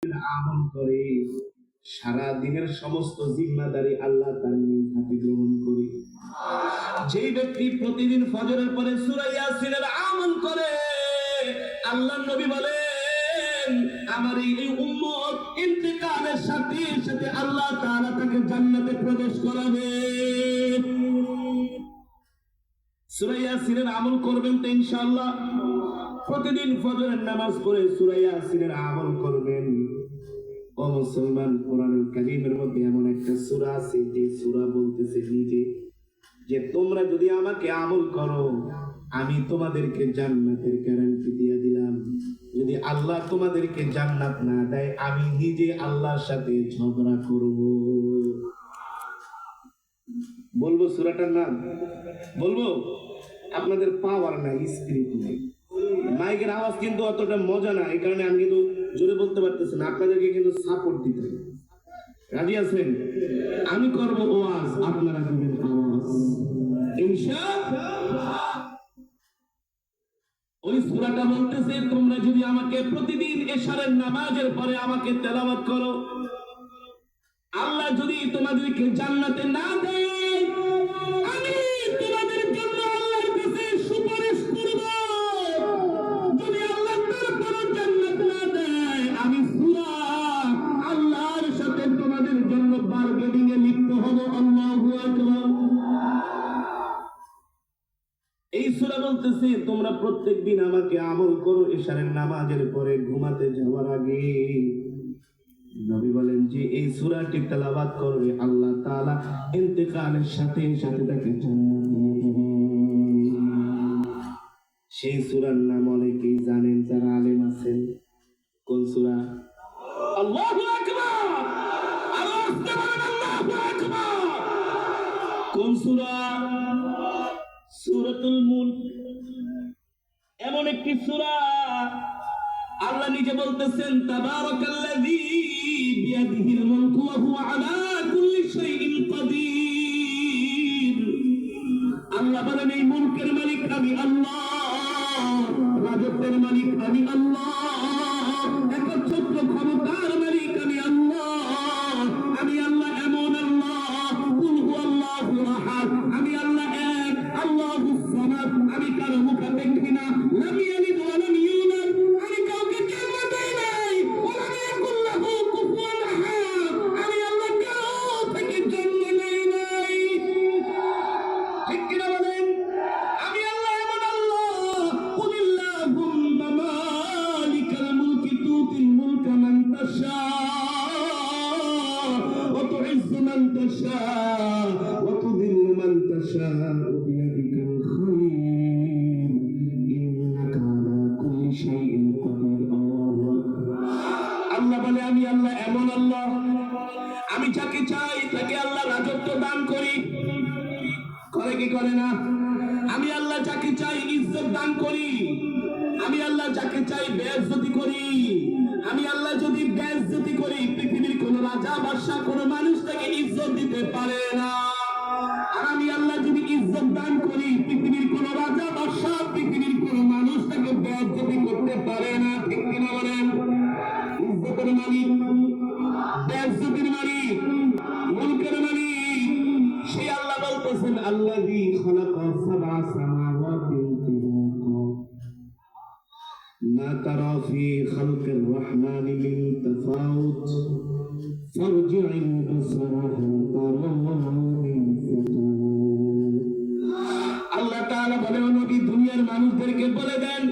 আমল করে সারা দিনের সমস্ত জিম্মাদারি আল্লাহ তার নিজ হাতে গ্রহণ করে। যেই ব্যক্তি প্রতিদিন ফজরের পরে সূরা ইয়াসিনের আমল করে, আল্লাহর নবী বলেন আমার এই উম্মত ইন্তেকালের সাথে সাথে আল্লাহ তাআলা তাকে জান্নাতে প্রবেশ করাবে। সূরা ইয়াসিনের আমল করবেন তো ইনশাআল্লাহ। প্রতিদিন ফজরের নামাজ পড়ে সূরা ইয়াসিনের আমল করবেন। ও মুসলমান, কোরআনুল কারীমের মধ্যে এমন একটা সূরা আছে যে সূরা বলতেছে নিজে যে তোমরা যদি আমাকে আমল করো আমি তোমাদেরকে জান্নাতের গ্যারান্টি দিয়ে দিলাম। যদি আল্লাহ তোমাদেরকে জান্নাত না দেয় আমি নিজে আল্লাহর সাথে ঝগড়া করব। বলবো সূরাটার নাম? বলবো? আপনাদের পাওয়ার নাই, স্পিরিট নাই। মাইকের আওয়াজ কিন্তু অতটা মজা না, এই কারণে আমি কিন্তু জোরে বলতে পারতেছি না। আপনাদেরকে কিন্তু সাপোর্ট দিতে হবে। রাজি আছেন? আমি করব ওয়াজ, আপনারা দিবেন আওয়াজ ইনশাআল্লাহ। ওই সূরাটা বলতেছে তোমরা যদি আমাকে প্রতিদিন এশারের নামাজের পরে আমাকে তেলাওয়াত করো, আল্লাহ যদি তোমাদেরকে জান্নাতে না দেয় আমি তোমাদের জন্য আল্লাহর কাছে সুপারিশ করব। যদি আল্লাহ তারপরও জান্নাত না দেয় আমি সূরা আল্লাহর সাথে তোমাদের জন্য বারগেনিং এ লিপ্ত হব। আল্লাহু আকবার। এই সূরা বলতেছে তোমরা প্রত্যেকদিন আমাকে আমল করো এশারের নামাজের পরে ঘুমাতে যাওয়ার আগে। নবী বলেন যে এই সূরাটি তেলাওয়াত করবে আল্লাহ তাআলা ইন্তেকালের সাথে সাথে তাকে জান্নাত দিয়ে দিবেন। সেই সূরার নাম অনেকেই জানেন যারা আলেম আছেন। কোন সূরা? আল্লাহু আকবার। আওয়াজ দিয়ে বলেন আল্লাহু আকবার। কোন সূরা? সূরাতুল মুলক। এমন একটি সূরা আল্লাহ নিজে বলতেছেন তাবারাকাল্লাযী বিয়াদিহিল মুলকু ওয়া হুয়া আলা কুল্লি শাইইন কাদির। আল্লাহ বলেন এই মুলকের মালিক আমি আল্লাহ, রাজত্বের মালিক আমি আল্লাহ, একচ্ছত্র ক্ষমতার মালিক আমি আল্লাহ। আমি আল্লাহ এমন আল্লাহ কুল হুয়াল্লাহু আহাদ, আমি আল্লাহ এক, আল্লাহুস সামাদ, আমি কারো মুখে দেখি না, লাম ইয়ালিদ ওয়া লাম ইউলাদ, আমি কাউকে জন্ম দেই নাই, ওয়া লাম ইয়াকুল লাহু কুফুয়ান আহাদ, আমি আল্লাহ কারো থেকে জন্ম নেই নাই। ঠিক কিনা বলেন? আমি আল্লাহ এমন আল্লাহ কুলিল্লাহুম্মা মালিকাল মুলকি তুতিল মুলকা মান তাশা ওয়া তুইজ্জু মান তাশা ওয়া তুযিল্লু মান তাশা বিয়াদিকাল খায়র ইন্নাকা আলা কুল্লি শাইইন কাদির। আল্লাহ বলে আমি আল্লাহ এমন আল্লাহ, আমি যাকে চাই তাকে আল্লাহ রাজত্ব দান করি। করে কি করে না? আমি আল্লাহ যাকে চাই ইজ্জত দান করি, আমি আল্লাহ যাকে চাই বেইজ্জতি করি। আমি আল্লাহ যদি বেইজ্জতি করি পৃথিবীর কোন রাজা বাদশা কোন মানুষ তাকে ইজ্জত দিতে পারে না। আর আমি আল্লাহ যদি ইজ্জত দান করি পৃথিবীর কোন রাজা বাদশা পৃথিবীর কোন মানুষ তাকে বেইজ্জতি করতে পারে না। ঠিক কিনা বলেন? ইজ্জতের মালিক, বেইজ্জতির মালিক, মুলকের মালিক সেই আল্লাহ বলতেছেন আল্লাযী খালাকা সাবআ সামাওয়াতিন তিবাকা মা তারা ফি খালকির রহমানি মিন তাফাউত ফারজি'ল বাসারা হাল তারা মিন ফুতুর। আল্লাহ তাআলা বলেন নবী দুনিয়ার মানুষদেরকে বলে দেন